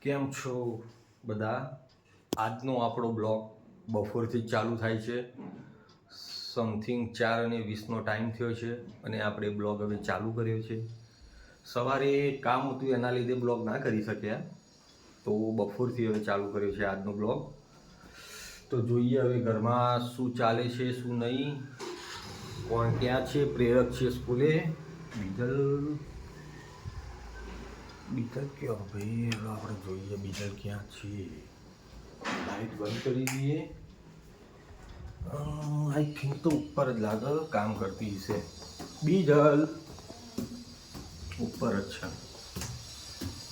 કેમ છો બધા? આજનો આપણો બ્લોગ બપોરથી ચાલુ થાય છે. સમથિંગ 4:20નો ટાઈમ થયો છે અને આપણે બ્લોગ હવે ચાલુ કર્યો છે. સવારે કામ હતું એના લીધે બ્લોગ ના કરી શક્યા, તો બપોરથી હવે ચાલુ કર્યો છે આજનો બ્લોગ. તો જોઈએ હવે ઘરમાં શું ચાલે છે શું નહીં, કોણ ક્યાં છે. પ્રેરક છે સ્કૂલે, બીજલ કયો ભાઈ? હવે આપણે જોઈએ બીજલ ક્યાં છે. લાઈટ બંધ કરી દઈએ. આઈ થિંક તો ઉપર જ લાગે, કામ કરતી હશે. બીજલ ઉપર જ છે,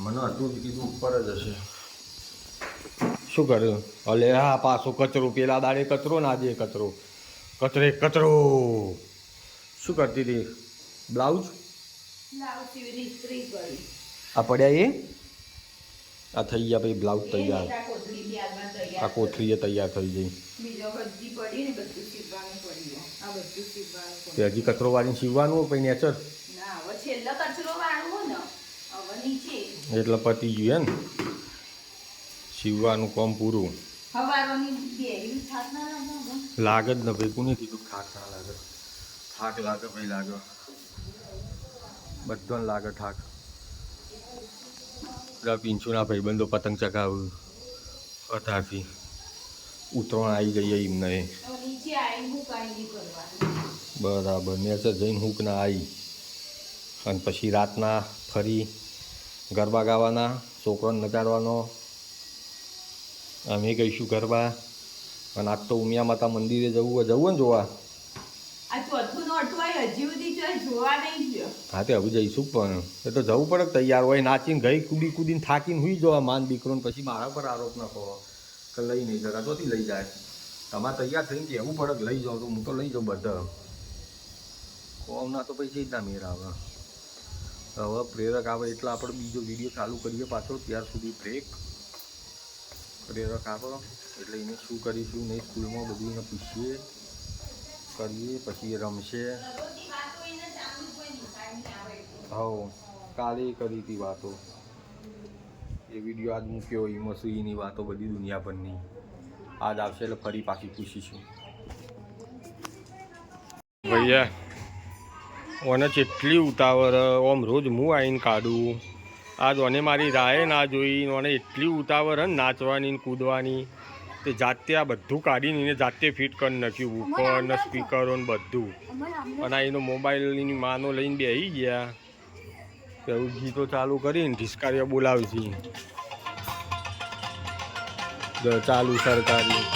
મને હતું જ કીધું ઉપર જ હશે. શું કર્યું? અલે હા, પાછો કચરો. પેલા દાડે કચરો ને આજે કચરો, કચરો. શું કરતી હતી? બ્લાઉઝ આ પડ્યા એ આ થઈ ગયા ભાઈ, બ્લાઉઝ તૈયાર. આ કોથળી તૈયાર થઈ ગઈ. તે હજી કચરો વાળીને સીવવાનું પછી નેચર એટલે પતી ગયું ને સીવવાનું કામ પૂરું. લાગે જ ને ભાઈ, કોને કીધું થાક ના લાગે? થાક લાગે ભાઈ, લાગે. બધાને લાગે થાક. પિંચુના ભાઈબંધો પતંગ ચગાવ્યું અત્યારથી. ઉત્તરાયણ આવી ગઈ એમને બરાબર. નેચર જઈને હૂક ના આવી અને પછી રાતના ફરી ગરબા ગાવાના, છોકરાને નચાડવાનો. અમે ગઈશું ગરબા. અને આજ તો ઉમિયા માતા મંદિરે જવું ને જોવા. હા તે હવે જઈશું, પણ એ તો જવું પડે. તૈયાર હોય નાચીને ગઈ કૂદીને થાકીને હુઈ જવા માન દીકરોને. પછી મારા પર આરોપ ન કરો કે લઈ નહીં જતા. તોથી લઈ જાય. તમારે તૈયાર થઈને કહેવું પડે કે લઈ જાઓ, તો હું તો લઈ જાઉં બધા. કોમના તો પછી જ ના મેળ આવે. હવે પ્રેરક આવે એટલે આપણે બીજો વિડીયો ચાલુ કરીએ પાછો. ત્યાર સુધી બ્રેક. પ્રેરક આવે એટલે એને શું કરીશું નહીં, સ્કૂલમાં બધું એને પૂછીએ કરીએ, પછી એ રમશે. હા, કાલે કરી હતી વાતો. એ વિડીયો આજ મૂક્યો એમાં શું એની વાતો બધી દુનિયાભરની. આજ આવશે એટલે ફરી પાછી પૂછીશું. ભૈયા ઓને કેટલી ઉતાવળ, ઓમ રોજ હું આવીને કાઢું. આજ ઓને મારી રાહે ના જોઈ. ઓને એટલી ઉતાવળ ને નાચવાની ને કૂદવાની. તે જાતે આ બધું કાઢીને એને જાતે ફિટ કરી નાખ્યું, ઉપર ને સ્પીકરો ને બધું. અને એનો મોબાઈલની માનો લઈને બેસી ગયા. એવું ગીતો ચાલુ કરીને ઢીસકારીઓ બોલાવી છે ચાલુ સરકારી.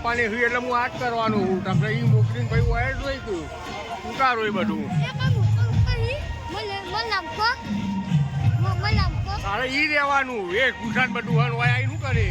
આપવાની હોય એટલે હું આ જ કરવાનું હું તમને એ મોકલીને ભાઈ હોય જ હોય તું ઉતારો એ બધું તારે ઈ રહેવાનું એ ગુસાન બધું હોય આ શું કરે